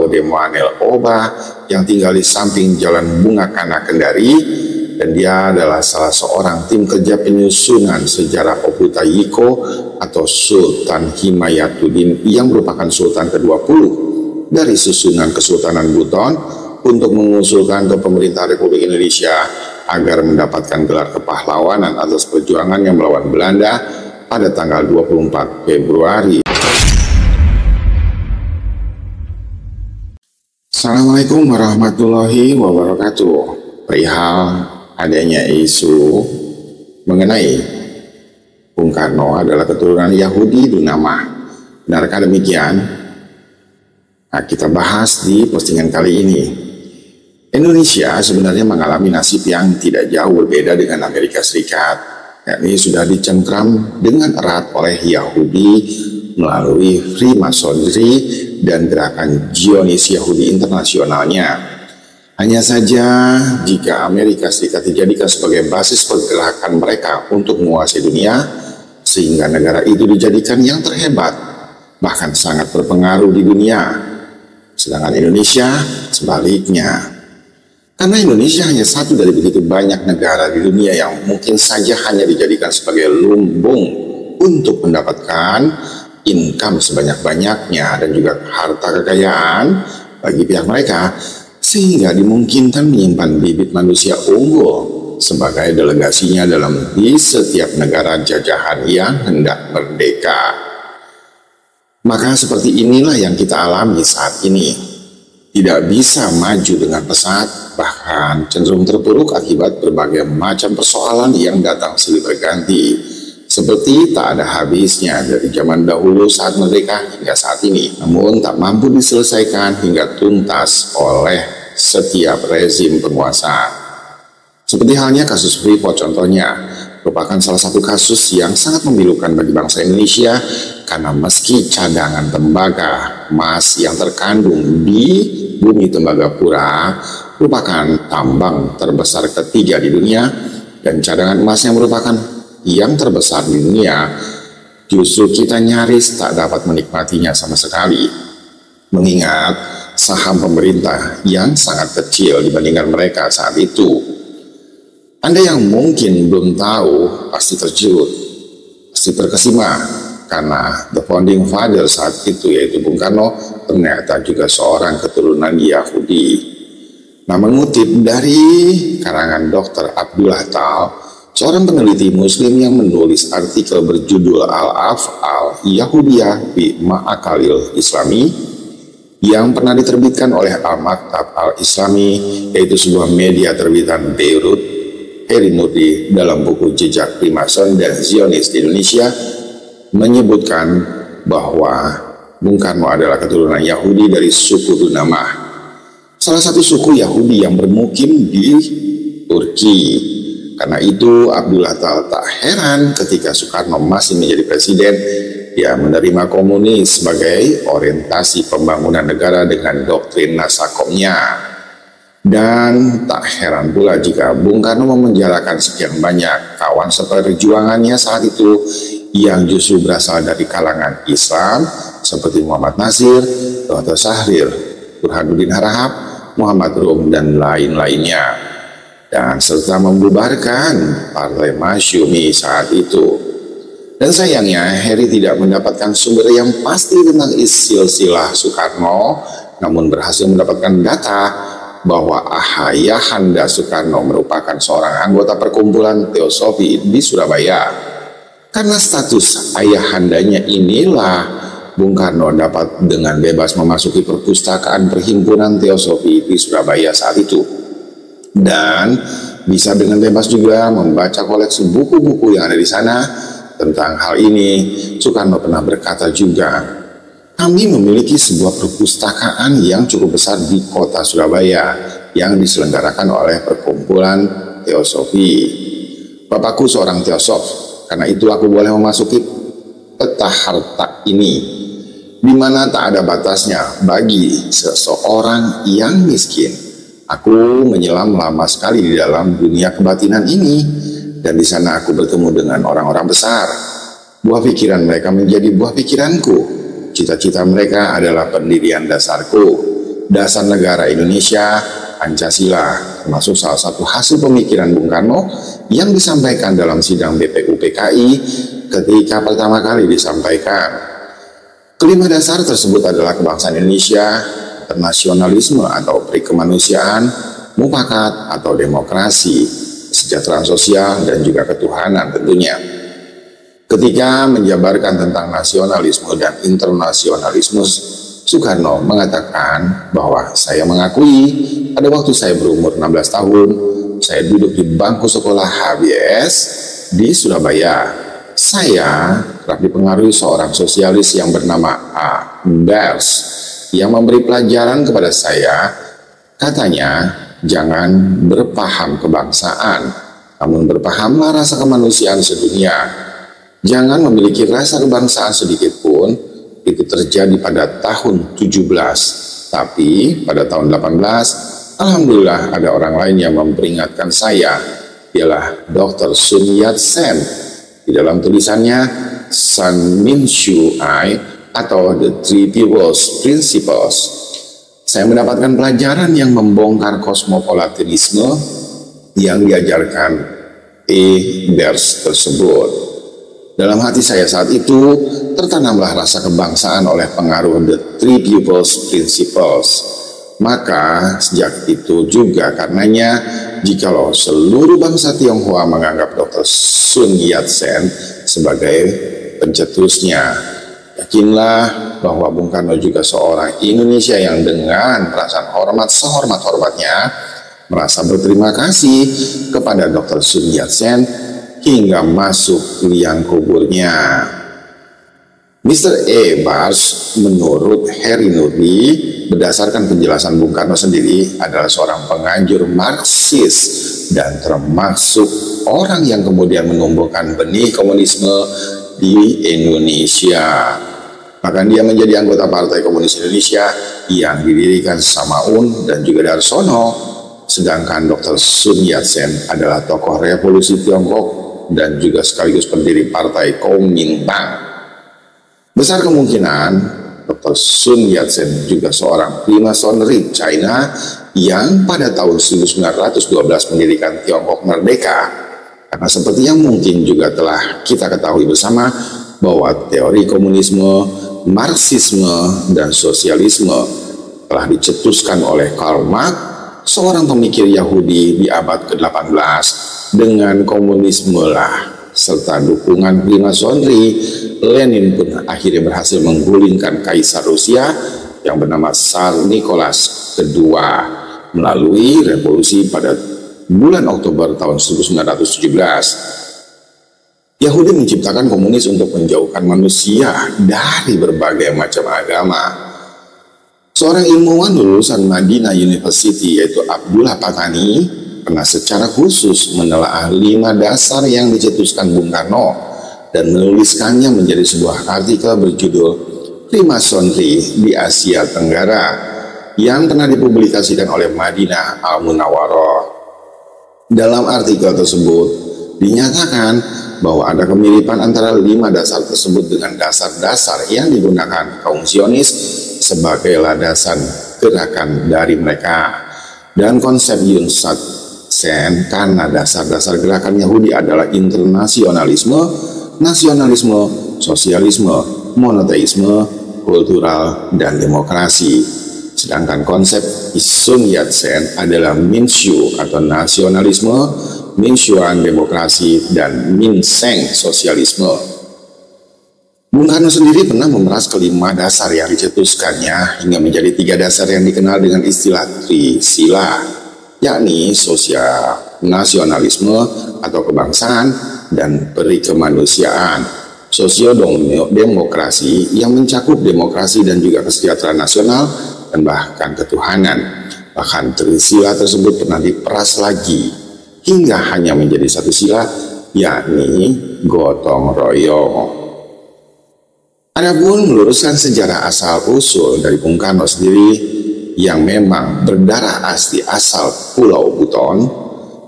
Laude Moanel Oba yang tinggal di samping Jalan Bunga Kana Kendari, dan dia adalah salah seorang tim kerja penyusunan sejarah Oputa Yiko atau Sultan Himayatuddin yang merupakan Sultan ke-20 dari susunan Kesultanan Buton untuk mengusulkan ke pemerintah Republik Indonesia agar mendapatkan gelar kepahlawanan atas perjuangannya melawan Belanda pada tanggal 24 Februari. Assalamualaikum warahmatullahi wabarakatuh. Perihal adanya isu mengenai Bung Karno adalah keturunan Yahudi Dunama. Benarkah demikian? Nah, kita bahas di postingan kali ini. Indonesia sebenarnya mengalami nasib yang tidak jauh berbeda dengan Amerika Serikat, yakni sudah dicengkram dengan erat oleh Yahudi melalui Freemasonry dan gerakan Zionis Yahudi internasionalnya. Hanya saja jika Amerika Serikat dijadikan sebagai basis pergerakan mereka untuk menguasai dunia, sehingga negara itu dijadikan yang terhebat, bahkan sangat berpengaruh di dunia. Sedangkan Indonesia sebaliknya. Karena Indonesia hanya satu dari begitu banyak negara di dunia yang mungkin saja hanya dijadikan sebagai lumbung untuk mendapatkan income sebanyak-banyaknya dan juga harta kekayaan bagi pihak mereka, sehingga dimungkinkan menyimpan bibit manusia unggul sebagai delegasinya di setiap negara jajahan yang hendak merdeka. Maka seperti inilah yang kita alami saat ini. Tidak bisa maju dengan pesat, bahkan cenderung terpuruk akibat berbagai macam persoalan yang datang silih berganti, seperti tak ada habisnya dari zaman dahulu saat merdeka hingga saat ini, namun tak mampu diselesaikan hingga tuntas oleh setiap rezim penguasa. Seperti halnya kasus Freeport contohnya, merupakan salah satu kasus yang sangat memilukan bagi bangsa Indonesia, karena meski cadangan tembaga emas yang terkandung di bumi Tembagapura merupakan tambang terbesar ketiga di dunia, dan cadangan emasnya merupakan yang terbesar di dunia, justru kita nyaris tak dapat menikmatinya sama sekali, mengingat saham pemerintah yang sangat kecil dibandingkan mereka saat itu. Anda yang mungkin belum tahu pasti terkejut, pasti terkesima, karena the founding father saat itu, yaitu Bung Karno, ternyata juga seorang keturunan Yahudi. Nah, mengutip dari karangan Dr. Abdullah Tal, seorang peneliti Muslim yang menulis artikel berjudul Al-Af'al Yahudiyah bi Ma'akalil Islami yang pernah diterbitkan oleh Al-Maktab Al-Islami, yaitu sebuah media terbitan Beirut, Heri Murdi dalam buku Jejak Freemason dan Zionis di Indonesia menyebutkan bahwa Bung Karno adalah keturunan Yahudi dari suku Dunama, salah satu suku Yahudi yang bermukim di Turki. Karena itu Abdullah Tal tak heran ketika Soekarno masih menjadi presiden, dia menerima komunis sebagai orientasi pembangunan negara dengan doktrin Nasakomnya. Dan tak heran pula jika Bung Karno memenjarakan sekian banyak kawan seperjuangannya saat itu yang justru berasal dari kalangan Islam seperti Muhammad Nasir, Dr. Syahrir, Burhanuddin Harahap, Muhammad Rum, dan lain-lainnya, dan serta membubarkan Partai Masyumi saat itu. Dan sayangnya Heri tidak mendapatkan sumber yang pasti tentang silsilah Soekarno, namun berhasil mendapatkan data bahwa Ayahanda Soekarno merupakan seorang anggota perkumpulan teosofi di Surabaya. Karena status ayahandanya inilah Bung Karno dapat dengan bebas memasuki perpustakaan perhimpunan teosofi di Surabaya saat itu, dan bisa dengan bebas juga membaca koleksi buku-buku yang ada di sana. Tentang hal ini Soekarno pernah berkata juga, kami memiliki sebuah perpustakaan yang cukup besar di kota Surabaya yang diselenggarakan oleh perkumpulan teosofi. Bapakku seorang teosof, karena itu aku boleh memasuki peta harta ini, di mana tak ada batasnya bagi seseorang yang miskin. Aku menyelam lama sekali di dalam dunia kebatinan ini, dan di sana aku bertemu dengan orang-orang besar. Buah pikiran mereka menjadi buah pikiranku. Cita-cita mereka adalah pendirian dasarku. Dasar Negara Indonesia, Pancasila, termasuk salah satu hasil pemikiran Bung Karno yang disampaikan dalam sidang BPUPKI ketika pertama kali disampaikan. Kelima dasar tersebut adalah kebangsaan Indonesia, internasionalisme atau perikemanusiaan, mufakat atau demokrasi, kesejahteraan sosial, dan juga ketuhanan tentunya. Ketika menjabarkan tentang nasionalisme dan internasionalisme, Soekarno mengatakan bahwa saya mengakui pada waktu saya berumur 16 tahun, saya duduk di bangku sekolah HBS di Surabaya. Saya kerap dipengaruhi seorang sosialis yang bernama A. Bers yang memberi pelajaran kepada saya. Katanya, jangan berpaham kebangsaan, namun berpahamlah rasa kemanusiaan sedunia. Jangan memiliki rasa kebangsaan sedikit pun. Itu terjadi pada tahun 17, tapi pada tahun 18, alhamdulillah ada orang lain yang memperingatkan saya, ialah Dr. Sun Yat-sen. Di dalam tulisannya Sun Min-shu Ai atau The Three People's Principles, saya mendapatkan pelajaran yang membongkar kosmopolitanisme yang diajarkan E. Bers tersebut. Dalam hati saya saat itu tertanamlah rasa kebangsaan oleh pengaruh The Three People's Principles. Maka sejak itu juga karenanya, jikalau seluruh bangsa Tionghoa menganggap Dr. Sun Yat-sen sebagai pencetusnya, yakinlah bahwa Bung Karno juga seorang Indonesia yang dengan perasaan hormat sehormat-hormatnya merasa berterima kasih kepada Dr. Sun Yat-sen hingga masuk liang kuburnya. Mr. E. Bars menurut Heri Nurdi, berdasarkan penjelasan Bung Karno sendiri, adalah seorang penganjur Marxis dan termasuk orang yang kemudian menumbuhkan benih komunisme di Indonesia. Bahkan dia menjadi anggota Partai Komunis Indonesia yang didirikan Samaun dan juga Darsono, sedangkan Dr. Sun Yat-sen adalah tokoh revolusi Tiongkok dan juga sekaligus pendiri Partai Kuomintang. Besar kemungkinan Dr. Sun Yat-sen juga seorang Freemasonry China yang pada tahun 1912 mendirikan Tiongkok merdeka. Karena seperti yang mungkin juga telah kita ketahui bersama bahwa teori komunisme, Marxisme, dan sosialisme telah dicetuskan oleh Karl Marx, seorang pemikir Yahudi di abad ke-18, dengan komunisme lah serta dukungan Freemasonry. Lenin pun akhirnya berhasil menggulingkan Kaisar Rusia yang bernama Tsar Nicholas II melalui revolusi pada bulan Oktober tahun 1917. Yahudi menciptakan komunis untuk menjauhkan manusia dari berbagai macam agama. Seorang ilmuwan lulusan Madinah University yaitu Abdullah Patani pernah secara khusus menelaah 5 dasar yang dicetuskan Bung Karno dan menuliskannya menjadi sebuah artikel berjudul Freemasonry di Asia Tenggara yang pernah dipublikasikan oleh Madinah Al-Munawwarah. Dalam artikel tersebut dinyatakan bahwa ada kemiripan antara 5 dasar tersebut dengan dasar-dasar yang digunakan kaum Zionis sebagai landasan gerakan dari mereka. Dan konsep Yun Sat-sen karena dasar-dasar gerakan Yahudi adalah internasionalisme, nasionalisme, sosialisme, monoteisme, kultural, dan demokrasi. Sedangkan konsep Sun Yat-sen adalah Minshu atau nasionalisme, Minshuan demokrasi, dan Minseng sosialisme. Bung Karno sendiri pernah memeras kelima dasar yang dicetuskannya hingga menjadi 3 dasar yang dikenal dengan istilah Trisila, yakni sosial, nasionalisme atau kebangsaan, dan perikemanusiaan. Sosiodemokrasi yang mencakup demokrasi dan juga kesejahteraan nasional dan bahkan ketuhanan. Bahkan Trisila tersebut pernah diperas lagi hingga hanya menjadi 1 sila, yakni gotong royong. Adapun meluruskan sejarah asal-usul dari Bung Karno sendiri yang memang berdarah asli asal Pulau Buton,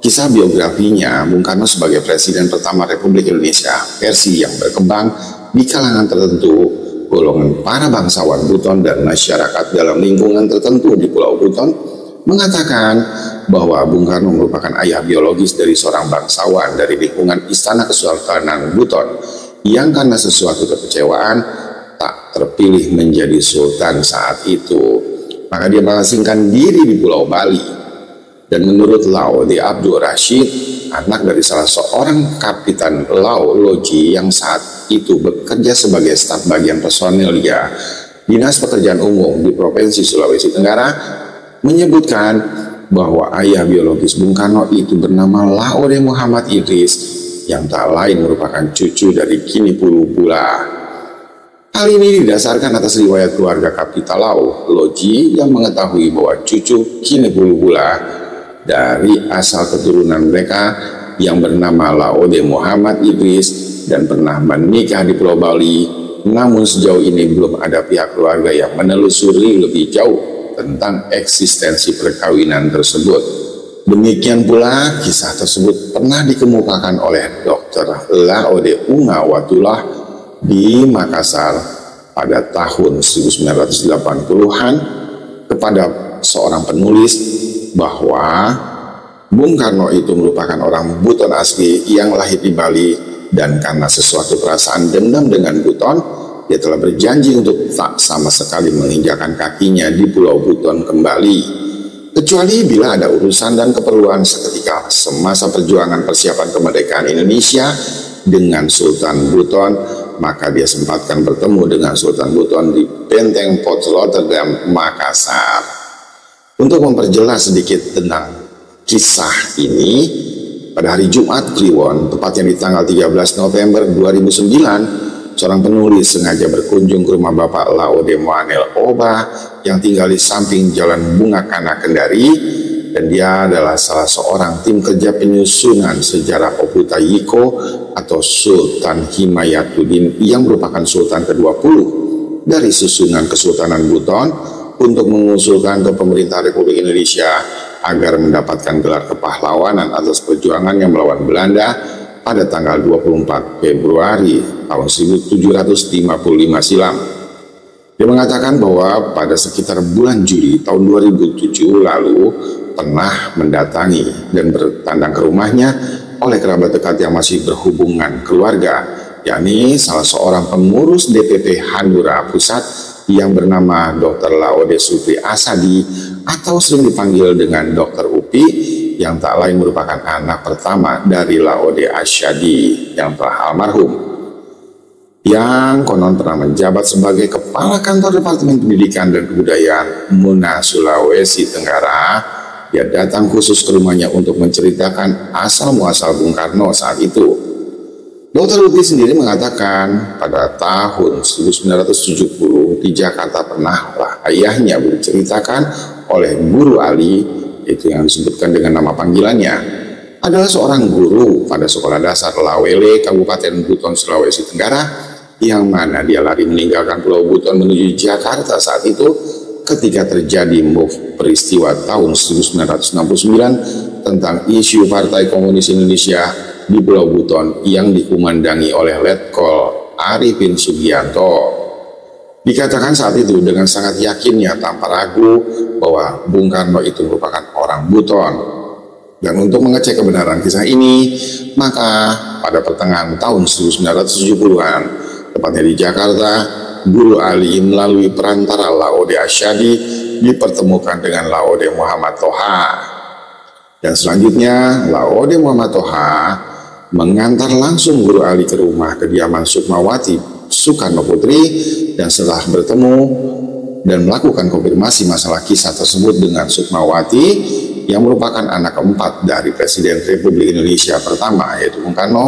kisah biografinya Bung Karno sebagai Presiden pertama Republik Indonesia versi yang berkembang di kalangan tertentu golongan para bangsawan Buton dan masyarakat dalam lingkungan tertentu di Pulau Buton mengatakan bahwa Bung Karno merupakan ayah biologis dari seorang bangsawan dari lingkungan Istana Kesultanan Buton yang karena sesuatu kekecewaan tak terpilih menjadi sultan saat itu. Maka dia mengasingkan diri di Pulau Bali. Dan menurut Laode Abdul Rashid, anak dari salah seorang kapitan Lau Loji yang saat itu bekerja sebagai staf bagian personil dia, Dinas Pekerjaan Umum di Provinsi Sulawesi Tenggara, menyebutkan bahwa ayah biologis Bung Karno itu bernama Laode Muhammad Idris yang tak lain merupakan cucu dari Kini Pulu Bula. Hal ini didasarkan atas riwayat keluarga Kapitan Lau Loji yang mengetahui bahwa cucu Kini Pulu Bula dari asal keturunan mereka yang bernama Laode Muhammad Idris dan pernah menikah di Pulau Bali. Namun sejauh ini belum ada pihak keluarga yang menelusuri lebih jauh tentang eksistensi perkawinan tersebut. Demikian pula kisah tersebut pernah dikemukakan oleh Dr. Laode Unga Watullah di Makassar pada tahun 1980-an kepada seorang penulis bahwa Bung Karno itu merupakan orang Buton asli yang lahir di Bali, dan karena sesuatu perasaan dendam dengan Buton, dia telah berjanji untuk tak sama sekali menginjakan kakinya di Pulau Buton kembali, kecuali bila ada urusan dan keperluan seketika semasa perjuangan persiapan kemerdekaan Indonesia dengan Sultan Buton. Maka dia sempatkan bertemu dengan Sultan Buton di Benteng Port Rotterdam, Makassar. Untuk memperjelas sedikit tentang kisah ini, pada hari Jumat Kliwon, tepatnya di tanggal 13 November 2009, seorang penulis sengaja berkunjung ke rumah Bapak Laode Moanel Oba yang tinggal di samping Jalan Bunga Kana Kendari, dan dia adalah salah seorang tim kerja penyusunan sejarah Oputa Yiko atau Sultan Himayatuddin yang merupakan Sultan ke-20 dari susunan Kesultanan Buton, untuk mengusulkan ke pemerintah Republik Indonesia agar mendapatkan gelar kepahlawanan atas perjuangannya melawan Belanda pada tanggal 24 Februari tahun 1755 silam. Dia mengatakan bahwa pada sekitar bulan Juli tahun 2007 lalu pernah mendatangi dan bertandang ke rumahnya oleh kerabat dekat yang masih berhubungan keluarga, yakni salah seorang pengurus DPP Hanura Pusat yang bernama Dr. Laode Supri Asadi atau sering dipanggil dengan Dr. Upi, yang tak lain merupakan anak pertama dari Laode Asyadi yang telah almarhum, yang konon pernah menjabat sebagai Kepala Kantor Departemen Pendidikan dan Kebudayaan Muna Sulawesi Tenggara. Dia datang khusus ke rumahnya untuk menceritakan asal-muasal Bung Karno saat itu. Dr. Upi sendiri mengatakan pada tahun 1970 di Jakarta pernahlah ayahnya diceritakan oleh Guru Ali, itu yang disebutkan dengan nama panggilannya, adalah seorang guru pada sekolah dasar Lawele, Kabupaten Buton, Sulawesi Tenggara, yang mana dia lari meninggalkan Pulau Buton menuju Jakarta saat itu ketika terjadi peristiwa tahun 1969 tentang isu Partai Komunis Indonesia di Pulau Buton yang dikumandangi oleh Letkol Arifin Sugianto. Dikatakan saat itu dengan sangat yakinnya tanpa ragu bahwa Bung Karno itu merupakan orang Buton. Dan untuk mengecek kebenaran kisah ini, maka pada pertengahan tahun 1970-an, tepatnya di Jakarta, Guru Ali melalui perantara Laode Asyadi dipertemukan dengan Laode Muhammad Toha. Dan selanjutnya Laode Muhammad Toha mengantar langsung Guru Ali ke rumah kediaman Sukmawati Soekarno Putri, dan setelah bertemu dan melakukan konfirmasi masalah kisah tersebut dengan Sukmawati yang merupakan anak keempat dari Presiden Republik Indonesia pertama, yaitu Bung Karno,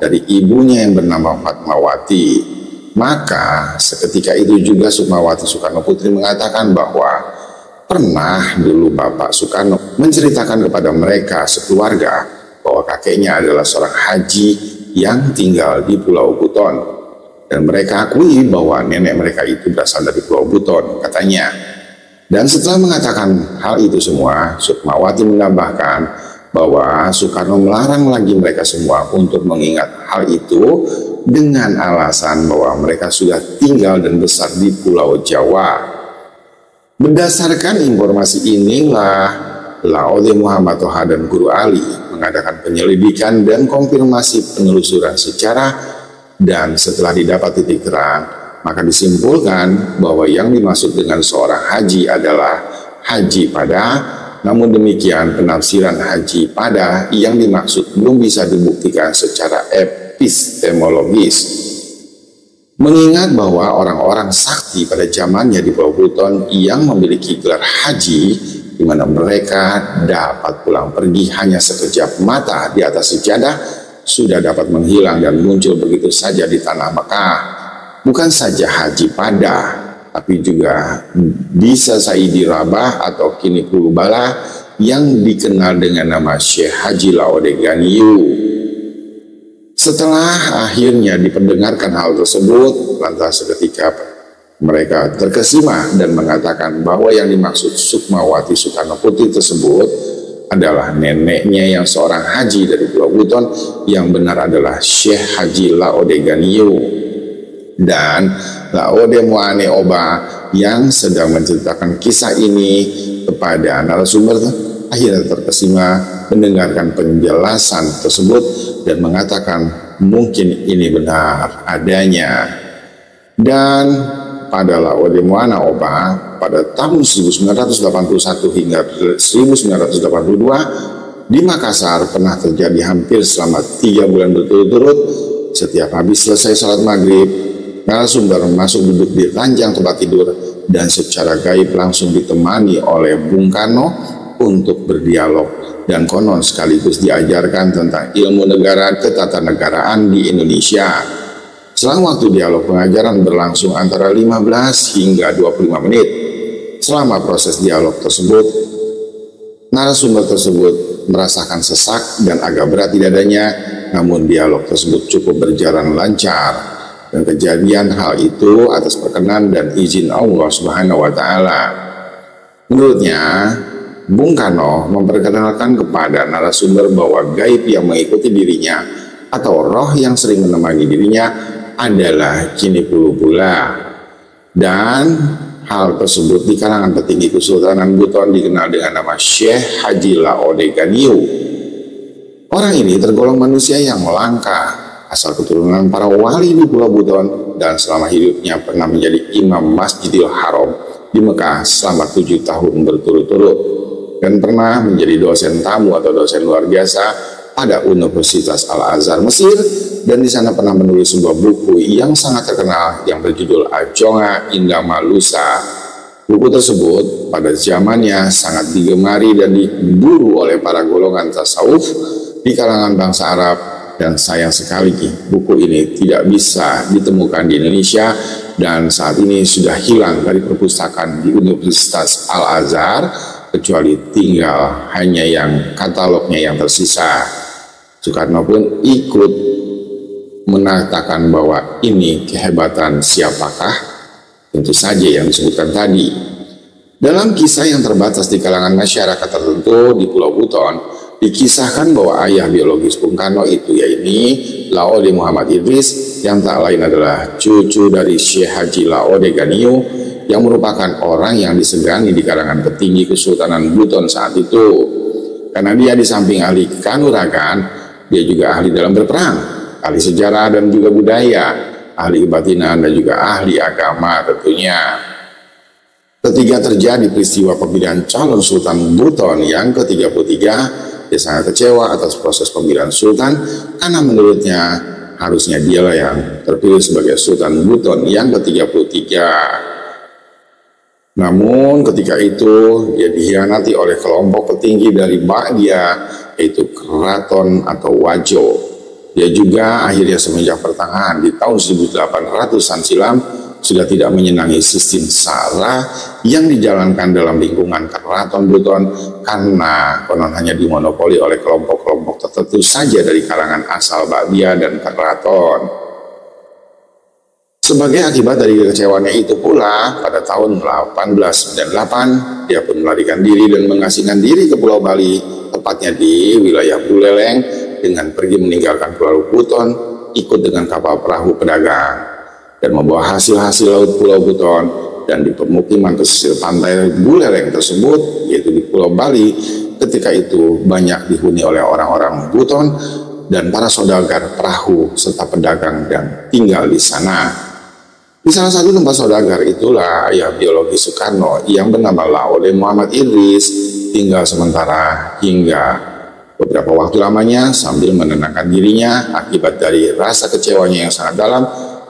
dari ibunya yang bernama Fatmawati. Maka seketika itu juga Sukmawati Soekarno Putri mengatakan bahwa pernah dulu Bapak Soekarno menceritakan kepada mereka sekeluarga bahwa kakeknya adalah seorang haji yang tinggal di Pulau Buton, dan mereka akui bahwa nenek mereka itu berasal dari Pulau Buton, katanya. Dan setelah mengatakan hal itu semua, Sukmawati menambahkan bahwa Soekarno melarang lagi mereka semua untuk mengingat hal itu dengan alasan bahwa mereka sudah tinggal dan besar di Pulau Jawa. Berdasarkan informasi inilah Laode Muhammad Toha dan Guru Ali mengadakan penyelidikan dan konfirmasi penelusuran sejarah, dan setelah didapat titik terang, maka disimpulkan bahwa yang dimaksud dengan seorang haji adalah haji pada. Namun demikian, penafsiran haji pada yang dimaksud belum bisa dibuktikan secara epistemologis. Mengingat bahwa orang-orang sakti pada zamannya di Pulau Buton yang memiliki gelar haji, di mana mereka dapat pulang pergi hanya sekejap mata di atas sejadah, sudah dapat menghilang dan muncul begitu saja di tanah Mekah. Bukan saja haji pada, tapi juga bisa Saidi Rabah atau kini Kulubala yang dikenal dengan nama Syekh Haji Laode Ganiyu. Setelah akhirnya diperdengarkan hal tersebut, lantas seketika mereka terkesima dan mengatakan bahwa yang dimaksud Sukmawati Soekarno Putri tersebut adalah neneknya yang seorang haji dari Pulau Buton, yang benar adalah Syekh Haji Laode Ganiyu. Dan Laode Muane Oba yang sedang menceritakan kisah ini kepada narasumber akhirnya terkesima mendengarkan penjelasan tersebut dan mengatakan mungkin ini benar adanya. Dan pada Laode Muane Oba pada tahun 1981 hingga 1982 di Makassar pernah terjadi hampir selama 3 bulan berturut-turut. Setiap habis selesai salat maghrib, narasumber masuk duduk di ranjang tempat tidur dan secara gaib langsung ditemani oleh Bung Karno untuk berdialog, dan konon sekaligus diajarkan tentang ilmu negara ketatanegaraan di Indonesia. Selang waktu dialog pengajaran berlangsung antara 15 hingga 25 menit. Selama proses dialog tersebut, narasumber tersebut merasakan sesak dan agak berat di dadanya, namun dialog tersebut cukup berjalan lancar. Dan kejadian hal itu atas perkenan dan izin Allah Subhanahu wa Ta'ala. Menurutnya, Bung Karno memperkenalkan kepada narasumber bahwa gaib yang mengikuti dirinya atau roh yang sering menemani dirinya adalah kini Kulubula. Dan hal tersebut di kalangan petinggi Kesultanan Buton dikenal dengan nama Syekh Haji Laode Ganiyu. Orang ini tergolong manusia yang langka, asal keturunan para wali di Pulau Buton, dan selama hidupnya pernah menjadi imam Masjidil Haram di Mekah selama 7 tahun berturut-turut, dan pernah menjadi dosen tamu atau dosen luar biasa pada Universitas Al-Azhar Mesir, dan di sana pernah menulis sebuah buku yang sangat terkenal yang berjudul Ajonga Indama Lusa. Buku tersebut pada zamannya sangat digemari dan diburu oleh para golongan tasawuf di kalangan bangsa Arab. Dan sayang sekali buku ini tidak bisa ditemukan di Indonesia, dan saat ini sudah hilang dari perpustakaan di Universitas Al-Azhar, kecuali tinggal hanya yang katalognya yang tersisa. Soekarno pun ikut mengatakan bahwa ini kehebatan siapakah? Tentu saja yang disebutkan tadi. Dalam kisah yang terbatas di kalangan masyarakat tertentu di Pulau Buton, dikisahkan bahwa ayah biologis Bung Karno itu yaitu Laode Muhammad Idris, yang tak lain adalah cucu dari Syekh Haji Laode Ganiyu, yang merupakan orang yang disegani di kalangan petinggi Kesultanan Buton saat itu. Karena dia di samping ahli kanuragan, dia juga ahli dalam berperang, ahli sejarah dan juga budaya, ahli kebatinan dan juga ahli agama tentunya. Ketika terjadi peristiwa pemilihan calon Sultan Buton yang ke-33, dia sangat kecewa atas proses pemilihan Sultan, karena menurutnya harusnya dialah yang terpilih sebagai Sultan Buton yang ke-33. Namun ketika itu dia dikhianati oleh kelompok petinggi dari Ba'dia, yaitu Keraton atau Wajo. Dia juga akhirnya semenjak pertengahan di tahun 1800-an silam sudah tidak menyenangi sistem sara yang dijalankan dalam lingkungan Keraton Buton, karena konon hanya dimonopoli oleh kelompok-kelompok tertentu saja dari kalangan asal Ba'dia dan Keraton. Sebagai akibat dari kekecewaannya itu pula, pada tahun 1898 dia pun melarikan diri dan mengasingkan diri ke Pulau Bali, tepatnya di wilayah Buleleng, dengan pergi meninggalkan Pulau Buton, ikut dengan kapal perahu pedagang dan membawa hasil-hasil laut Pulau Buton. Dan di pemukiman pesisir pantai Buleleng tersebut, yaitu di Pulau Bali, ketika itu banyak dihuni oleh orang-orang Buton dan para saudagar perahu serta pedagang yang tinggal di sana. Di salah satu tempat saudagar itulah ayah biologi Soekarno yang bernama Laode Muhammad Idris tinggal sementara hingga beberapa waktu lamanya sambil menenangkan dirinya akibat dari rasa kecewanya yang sangat dalam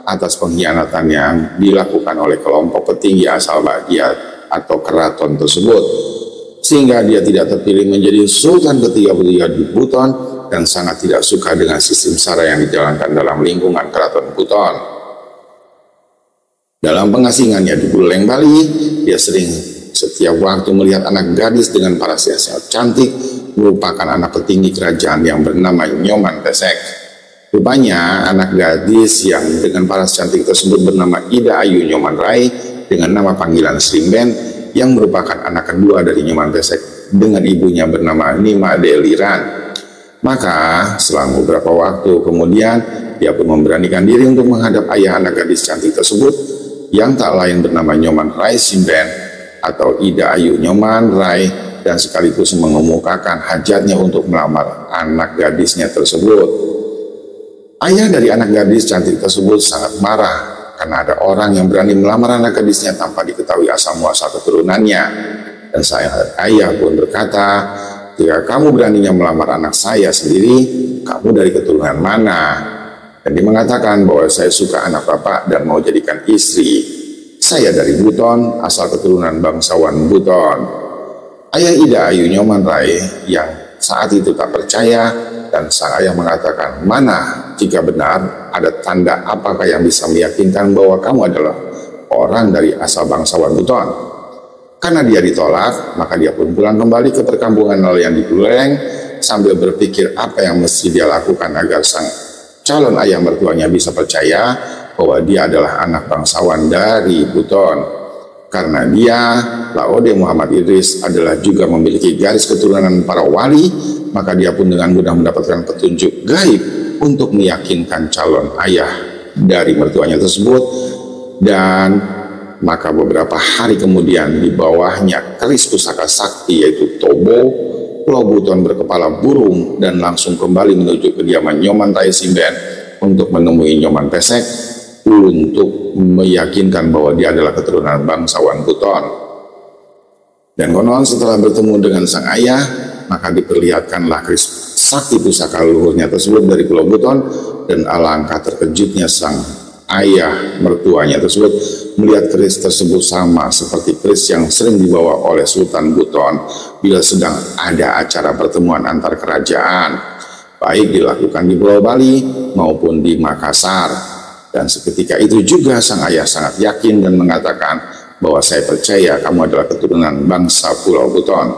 atas pengkhianatan yang dilakukan oleh kelompok petinggi asal Bagia atau keraton tersebut, sehingga dia tidak terpilih menjadi Sultan ke-33 di Buton dan sangat tidak suka dengan sistem sara yang dijalankan dalam lingkungan keraton Buton. Dalam pengasingannya di Buleleng, Bali, dia sering setiap waktu melihat anak gadis dengan paras yang sangat cantik merupakan anak petinggi kerajaan yang bernama Nyoman Pesek. Rupanya anak gadis yang dengan paras cantik tersebut bernama Ida Ayu Nyoman Rai dengan nama panggilan Srimben, yang merupakan anak kedua dari Nyoman Pesek dengan ibunya bernama Nima Deliran. Maka selang beberapa waktu kemudian dia pun memberanikan diri untuk menghadap ayah anak gadis cantik tersebut yang tak lain bernama Nyoman Rai Srimben atau Ida Ayu Nyoman Rai, dan sekaligus mengemukakan hajatnya untuk melamar anak gadisnya tersebut. Ayah dari anak gadis cantik tersebut sangat marah karena ada orang yang berani melamar anak gadisnya tanpa diketahui asal muasal keturunannya. Dan ayah pun berkata, "Jika kamu beraninya melamar anak saya sendiri, kamu dari keturunan mana?" Dan dia mengatakan bahwa saya suka anak bapak dan mau jadikan istri. Saya dari Buton, asal keturunan bangsawan Buton. Ayah Ida Ayu Nyoman Rai yang saat itu tak percaya, dan sang ayah mengatakan, "Mana jika benar ada tanda apakah yang bisa meyakinkan bahwa kamu adalah orang dari asal bangsawan Buton?" Karena dia ditolak, maka dia pun pulang kembali ke perkampungan nelayan di Buleleng sambil berpikir apa yang mesti dia lakukan agar sang calon ayah mertuanya bisa percaya bahwa dia adalah anak bangsawan dari Buton. Karena dia, Laode Muhammad Idris, adalah juga memiliki garis keturunan para wali, maka dia pun dengan mudah mendapatkan petunjuk gaib untuk meyakinkan calon ayah dari mertuanya tersebut. Dan maka beberapa hari kemudian di bawahnya keris pusaka sakti yaitu Tobo, Pulau Buton berkepala burung, dan langsung kembali menuju kediaman Nyoman Rai Srimben untuk menemui Nyoman Pesek untuk meyakinkan bahwa dia adalah keturunan bangsawan Buton. Dan konon setelah bertemu dengan sang ayah, maka diperlihatkanlah keris sakti pusaka leluhurnya tersebut dari Pulau Buton, dan alangkah terkejutnya sang ayah mertuanya tersebut melihat keris tersebut sama seperti keris yang sering dibawa oleh Sultan Buton bila sedang ada acara pertemuan antar kerajaan, baik dilakukan di Pulau Bali maupun di Makassar. Dan seketika itu juga sang ayah sangat yakin dan mengatakan bahwa saya percaya kamu adalah keturunan bangsa Pulau Buton.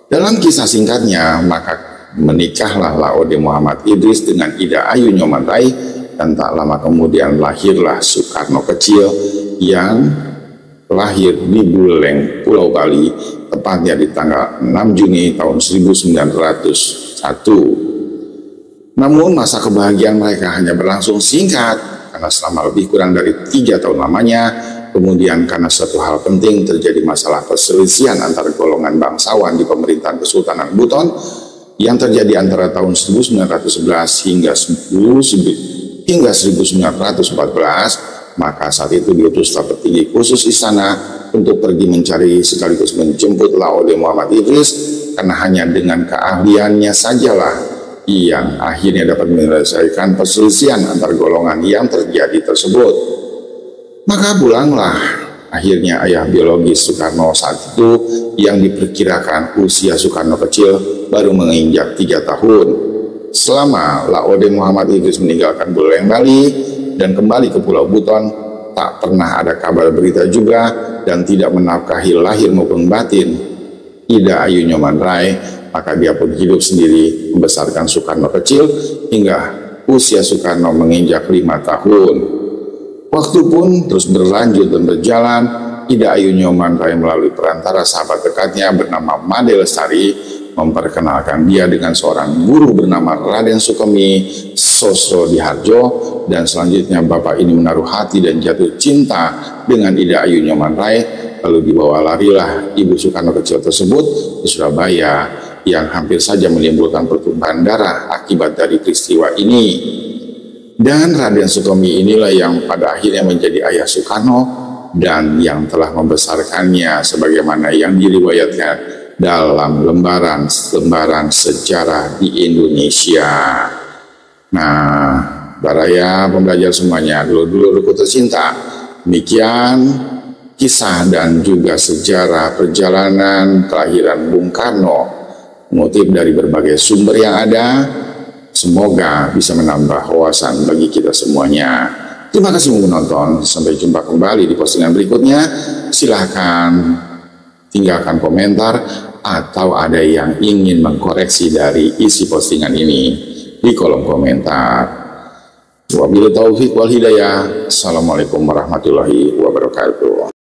Dalam kisah singkatnya, maka menikahlah Laode Muhammad Idris dengan Ida Ayu Nyoman Rai, dan tak lama kemudian lahirlah Soekarno kecil yang lahir di Buleleng, Pulau Bali, tepatnya di tanggal 6 Juni tahun 1901. Namun masa kebahagiaan mereka hanya berlangsung singkat, karena selama lebih kurang dari 3 tahun lamanya, kemudian karena suatu hal penting terjadi masalah perselisihan antar golongan bangsawan di pemerintahan Kesultanan Buton yang terjadi antara tahun 1911 hingga 1914, maka saat itu diutuslah petinggi khusus istana untuk pergi mencari sekaligus menjemput Laode Muhammad Idris, karena hanya dengan keahliannya sajalah yang akhirnya dapat menyelesaikan perselisihan antar golongan yang terjadi tersebut. Maka pulanglah akhirnya ayah biologis Soekarno saat itu, yang diperkirakan usia Soekarno kecil baru menginjak 3 tahun. Selama Laode Muhammad Idris meninggalkan Buleleng, Bali dan kembali ke Pulau Buton, tak pernah ada kabar berita juga dan tidak menafkahi lahir maupun batin Ida Ayu Nyoman Rai. Maka dia pun hidup sendiri membesarkan Soekarno kecil hingga usia Soekarno menginjak 5 tahun. Waktu pun terus berlanjut dan berjalan. Ida Ayu Nyoman Rai melalui perantara sahabat dekatnya bernama Made Lestari memperkenalkan dia dengan seorang guru bernama Raden Sukomi Sosro-Diharjo, dan selanjutnya bapak ini menaruh hati dan jatuh cinta dengan Ida Ayu Nyoman Rai. Lalu dibawa larilah Ibu Soekarno kecil tersebut ke Surabaya, yang hampir saja menimbulkan pertumpahan darah akibat dari peristiwa ini. Dan Raden Sukomi inilah yang pada akhirnya menjadi ayah Soekarno dan yang telah membesarkannya sebagaimana yang diriwayatkan dalam lembaran sejarah di Indonesia. Nah, Baraya pembelajar semuanya, dulur-dulurku tercinta, demikian kisah dan juga sejarah perjalanan kelahiran Bung Karno mengutip dari berbagai sumber yang ada. Semoga bisa menambah wawasan bagi kita semuanya. Terima kasih menonton. Sampai jumpa kembali di postingan berikutnya. Silahkan tinggalkan komentar atau ada yang ingin mengkoreksi dari isi postingan ini di kolom komentar. Wabillahi taufiq wal hidayah. Assalamualaikum warahmatullahi wabarakatuh.